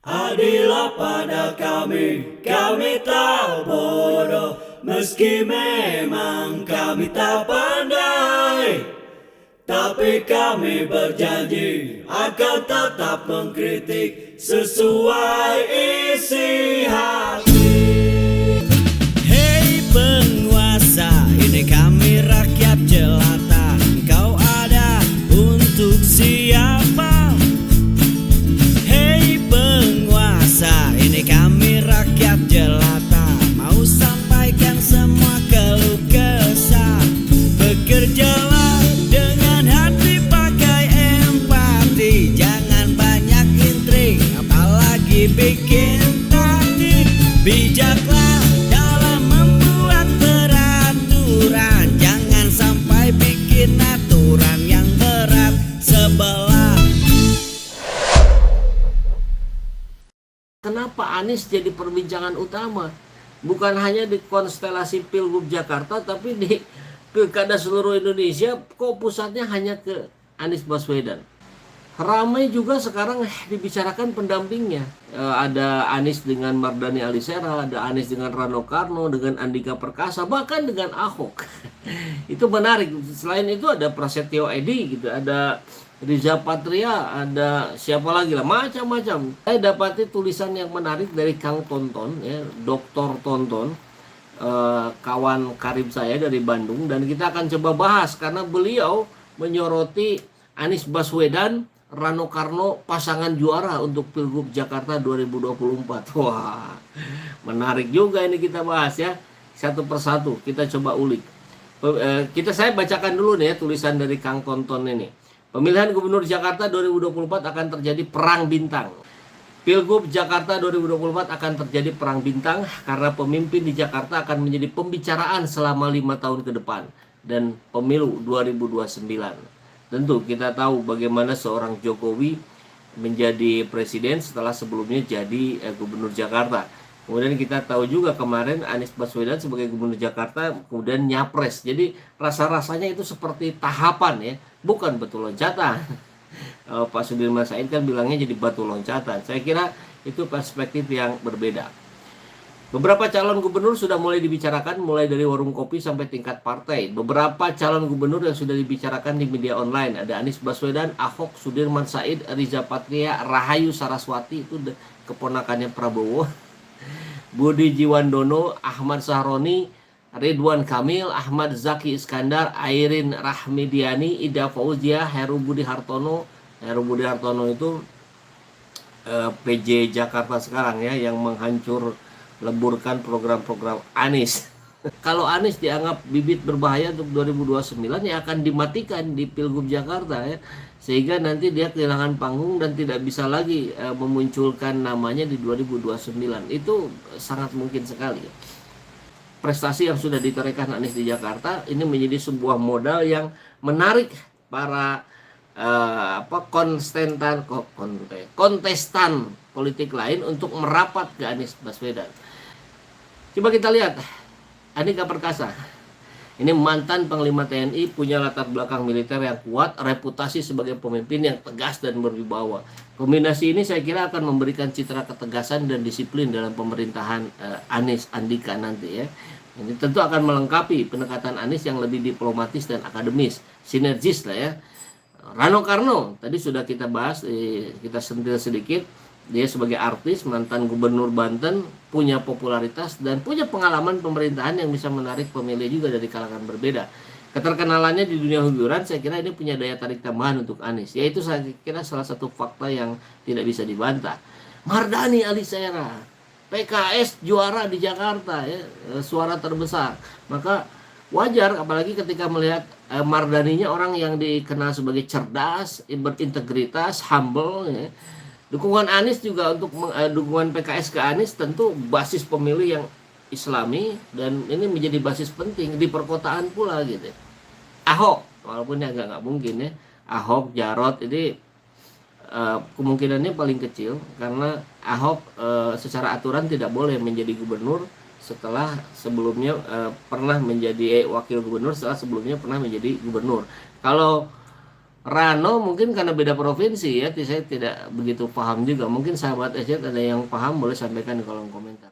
Adilah pada kami tak bodoh, meski memang kami tak pandai. Tapi kami berjanji akan tetap mengkritik sesuai isi hati. Hei penguasa, ini kami rakyat jelata. Engkau ada untuk siapa? Hei penguasa, ini kami rakyat jelata. Mau sampaikan semua keluh kesah. Bekerjalah dengan hati, pakai empati. Jangan banyak intrik, apalagi bikin taktik. Bijaklah dalam membuat peraturan. Jangan sampai bikin aturan yang berat sebelah. Kenapa Anies jadi perbincangan utama? Bukan hanya di konstelasi Pilgub Jakarta, tapi di pilkada seluruh Indonesia, kok pusatnya hanya ke Anies Baswedan. Ramai juga sekarang dibicarakan pendampingnya. Ada Anies dengan Mardhani Alisera, ada Anies dengan Rano Karno, dengan Andika Perkasa, bahkan dengan Ahok. Itu menarik. Selain itu ada Prasetyo Edy gitu, ada Riza Patria, ada siapa lagi lah, macam-macam. Saya dapati tulisan yang menarik dari Kang Tonton, ya, Dr. Tonton, kawan karib saya dari Bandung, dan kita akan coba bahas karena beliau menyoroti Anies Baswedan, Rano Karno pasangan juara untuk Pilgub Jakarta 2024. Wah, menarik juga ini kita bahas ya, satu persatu kita coba ulik. Saya bacakan dulu nih ya, tulisan dari Kang Tonton ini. Pemilihan Gubernur Jakarta 2024 akan terjadi perang bintang. Pilgub Jakarta 2024 akan terjadi perang bintang karena pemimpin di Jakarta akan menjadi pembicaraan selama 5 tahun ke depan dan pemilu 2029. Tentu kita tahu bagaimana seorang Jokowi menjadi presiden setelah sebelumnya jadi Gubernur Jakarta. Kemudian kita tahu juga kemarin Anies Baswedan sebagai Gubernur Jakarta kemudian nyapres. Jadi rasa-rasanya itu seperti tahapan ya, bukan batu loncatan. Pak Sudirman Said kan bilangnya jadi batu loncatan. Saya kira itu perspektif yang berbeda. Beberapa calon gubernur sudah mulai dibicarakan, mulai dari warung kopi sampai tingkat partai. Beberapa calon gubernur yang sudah dibicarakan di media online. Ada Anies Baswedan, Ahok, Sudirman Said, Riza Patria, Rahayu Saraswati, itu keponakannya Prabowo. Budi Jiwandono, Ahmad Sahroni, Ridwan Kamil, Ahmad Zaki Iskandar, Airin Rahmidiani, Ida Fauzia, Heru Budi Hartono. Heru Budi Hartono itu PJ Jakarta sekarang ya, yang leburkan program-program Anies. Kalau Anies dianggap bibit berbahaya untuk 2029, ya akan dimatikan di Pilgub Jakarta ya, sehingga nanti dia kehilangan panggung dan tidak bisa lagi memunculkan namanya di 2029. Itu sangat mungkin sekali. Prestasi yang sudah ditorehkan Anies di Jakarta ini menjadi sebuah modal yang menarik para kontestan politik lain untuk merapat ke Anies Baswedan. Coba kita lihat Andika Perkasa. Ini mantan Panglima TNI, punya latar belakang militer yang kuat, reputasi sebagai pemimpin yang tegas dan berwibawa. Kombinasi ini saya kira akan memberikan citra ketegasan dan disiplin dalam pemerintahan Anies Andika nanti ya. Ini tentu akan melengkapi pendekatan Anies yang lebih diplomatis dan akademis, sinergis lah ya. Rano Karno tadi sudah kita bahas, kita sentil sedikit. Dia sebagai artis, mantan gubernur Banten, punya popularitas dan punya pengalaman pemerintahan yang bisa menarik pemilih juga dari kalangan berbeda. Keterkenalannya di dunia hiburan saya kira ini punya daya tarik tambahan untuk Anies. Yaitu saya kira salah satu fakta yang tidak bisa dibantah. Mardhani Alisera, PKS juara di Jakarta ya, suara terbesar. Maka wajar apalagi ketika melihat Mardhaninya orang yang dikenal sebagai cerdas, berintegritas, humble ya. Dukungan Anies juga untuk dukungan PKS ke Anies tentu basis pemilih yang Islami, dan ini menjadi basis penting di perkotaan pula gitu. Ahok, walaupun agak nggak mungkin ya, Ahok, Jarot ini kemungkinannya paling kecil karena Ahok secara aturan tidak boleh menjadi gubernur setelah sebelumnya pernah menjadi wakil gubernur, setelah sebelumnya pernah menjadi gubernur. Kalau Rano mungkin karena beda provinsi ya, saya tidak begitu paham juga. Mungkin sahabat SZ ada yang paham, boleh sampaikan di kolom komentar.